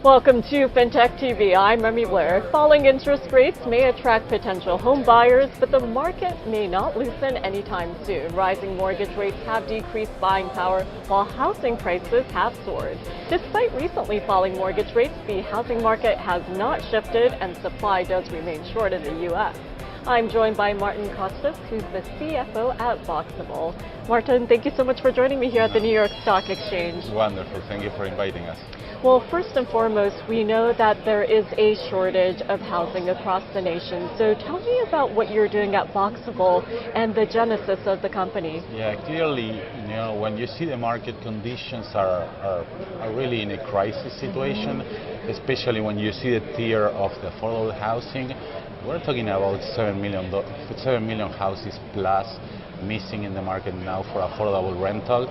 Welcome to FinTech TV. I'm Remy Blair. Falling interest rates may attract potential home buyers, but the market may not loosen anytime soon. Rising mortgage rates have decreased buying power, while housing prices have soared. Despite recently falling mortgage rates, the housing market has not shifted and supply does remain short in the U.S. I'm joined by Martin Costas, who's the CFO at Boxabl. Martin, thank you so much for joining me here at the New York Stock Exchange. Wonderful. Thank you for inviting us. Well, first and foremost, we know that there is a shortage of housing across the nation. So tell me about what you're doing at Boxabl and the genesis of the company. Yeah, clearly, when you see the market conditions are really in a crisis situation, especially when you see the tier of the affordable housing. We're talking about 7 million houses plus missing in the market now for affordable rental.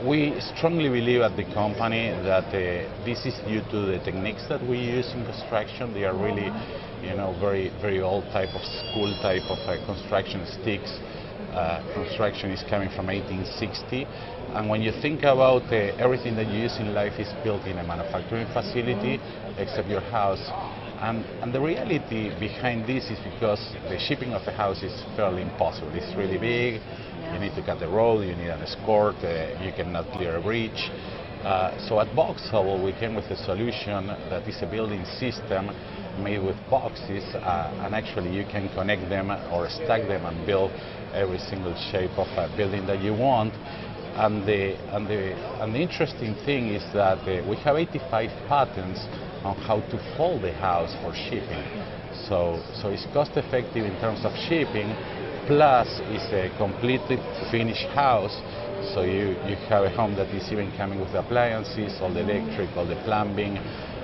We strongly believe at the company that this is due to the techniques that we use in construction. They are really, very old type of school type of construction sticks. Construction is coming from 1860. And when you think about everything that you use in life is built in a manufacturing facility, except your house. And the reality behind this is because the shipping of the house is fairly impossible. It's really big. You need to cut the road, you need an escort, you cannot clear a bridge. So at Boxabl, we came with a solution that is a building system made with boxes, and actually you can connect them or stack them and build every single shape of a building that you want. And the interesting thing is that we have 85 patents on how to fold the house for shipping. So it's cost effective in terms of shipping. Plus, it's a completely finished house, so you have a home that is even coming with the appliances, all the electric, all the plumbing,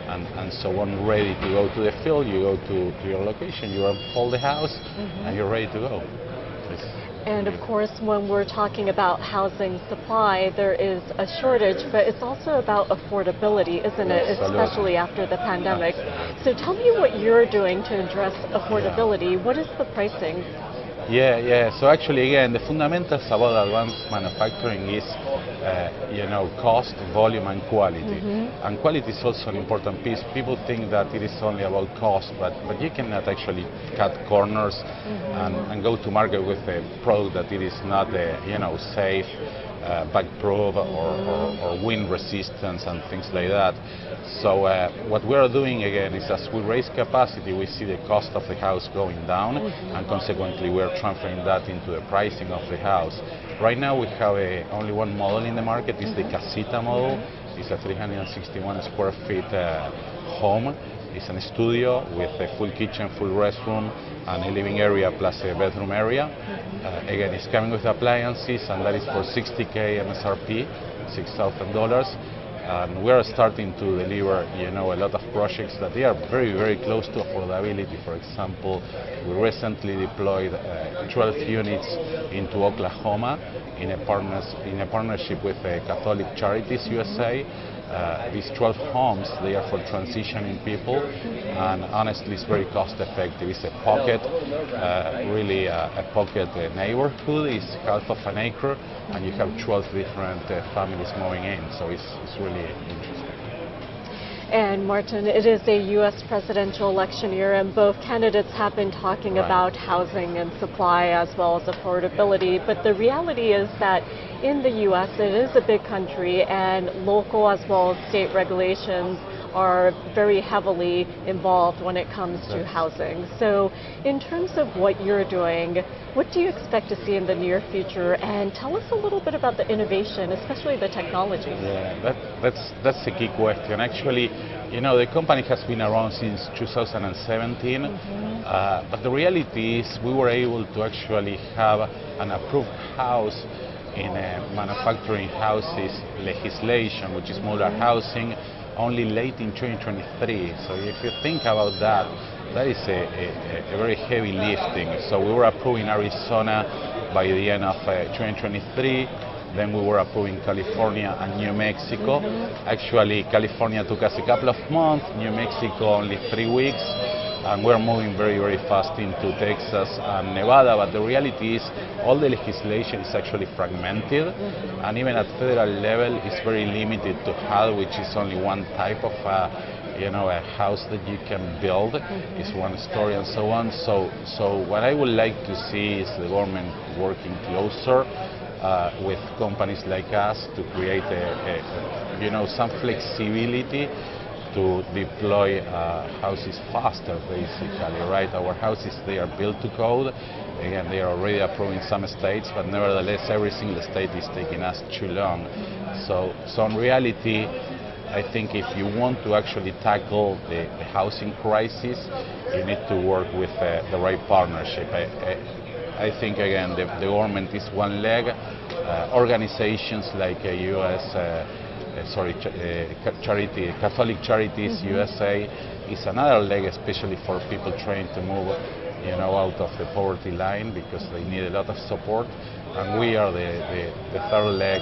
and so on, ready to go to the field. You go to your location, you unfold the house, and you're ready to go. And of course, when we're talking about housing supply, there is a shortage, but it's also about affordability, isn't it? Absolutely. Especially after the pandemic. So tell me what you're doing to address affordability. What is the pricing? Yeah. So actually, again, the fundamentals about advanced manufacturing is, cost, volume, and quality. And quality is also an important piece. People think that it is only about cost, but you cannot actually cut corners and go to market with a product that it is not, safe, bug-proof, or wind resistance and things like that. So what we are doing again is, as we raise capacity, we see the cost of the house going down, and consequently we are transferring that into the pricing of the house. Right now we have only one model in the market. It's the Casita model. It's a 361 square feet home. It's a studio with a full kitchen, full restroom, and a living area plus a bedroom area. Again, it's coming with appliances, and that is for $60K MSRP, $6,000. And we are starting to deliver, a lot of projects that they are very, very close to affordability. For example, we recently deployed 12 units into Oklahoma in a partnership with Catholic Charities USA. These 12 homes, they are for transitioning people, and honestly it's very cost effective. It's a pocket, really a pocket neighborhood. It's half of an acre, and you have 12 different families moving in, so it's really interesting. And Martin, it is a U.S. presidential election year, and both candidates have been talking about housing and supply as well as affordability. But the reality is that in the U.S., it is a big country, and local as well as state regulations are very heavily involved when it comes to housing. So in terms of what you're doing, what do you expect to see in the near future? And tell us a little bit about the innovation, especially the technology. Yeah, that's a key question. Actually, the company has been around since 2017, but the reality is we were able to actually have an approved house in manufacturing houses legislation, which is modular housing, only late in 2023. So if you think about that, that is a very heavy lifting. So we were approved in Arizona by the end of 2023. Then we were approved in California and New Mexico. Actually, California took us a couple of months, New Mexico only 3 weeks. and we're moving very, very fast into Texas and Nevada, but the reality is all the legislation is actually fragmented, and even at federal level it's very limited to HUD, which is only one type of a house that you can build. It's one story and so on. So what I would like to see is the government working closer with companies like us to create some flexibility to deploy houses faster, basically, right? Our houses, they are built to code. Again, they are already approved in some states, but nevertheless, every single state is taking us too long. So in reality, I think if you want to actually tackle the housing crisis, you need to work with the right partnership. I think, again, the government is one leg. Organizations like Catholic Charities USA is another leg, especially for people trying to move out of the poverty line, because they need a lot of support. And we are the third leg,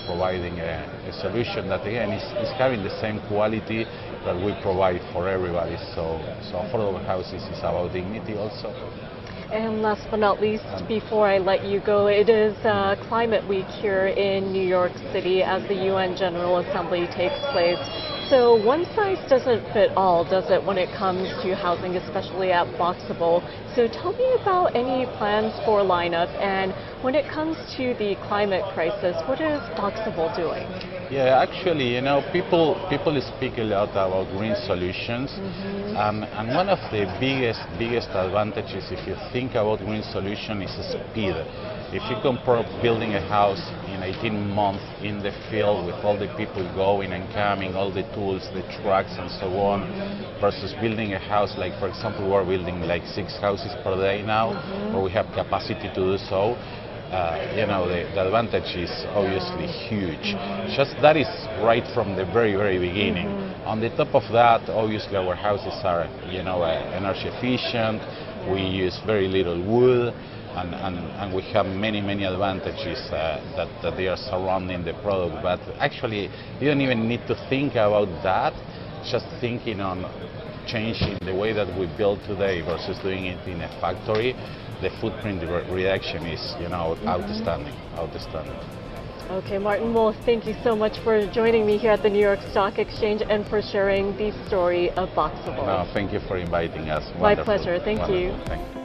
providing a solution that, again, is having the same quality that we provide for everybody. So affordable houses is about dignity also. And last but not least, before I let you go, it is Climate Week here in New York City as the UN General Assembly takes place. So one size doesn't fit all, does it, when it comes to housing, especially at Boxabl? So tell me about any plans for lineup, and when it comes to the climate crisis, what is Boxabl doing? Yeah, actually, people speak a lot about green solutions, and one of the biggest advantages, if you think about green solution, is speed. If you compare building a house in 18 months in the field with all the people going and coming, all the tools, the trucks and so on, versus building a house like, for example, we're building like 6 houses per day now, where we have capacity to do so. The advantage is obviously huge. Just that is right from the very, very beginning. On the top of that, obviously our houses are, energy efficient. We use very little wood, and we have many advantages that they are surrounding the product. But actually, you don't even need to think about that. Just thinking on changing the way that we build today versus doing it in a factory, the footprint reduction is, outstanding. Okay, Martin, well, thank you so much for joining me here at the New York Stock Exchange and for sharing the story of Boxabl. No, thank you for inviting us. My pleasure. Thank you. Thank you.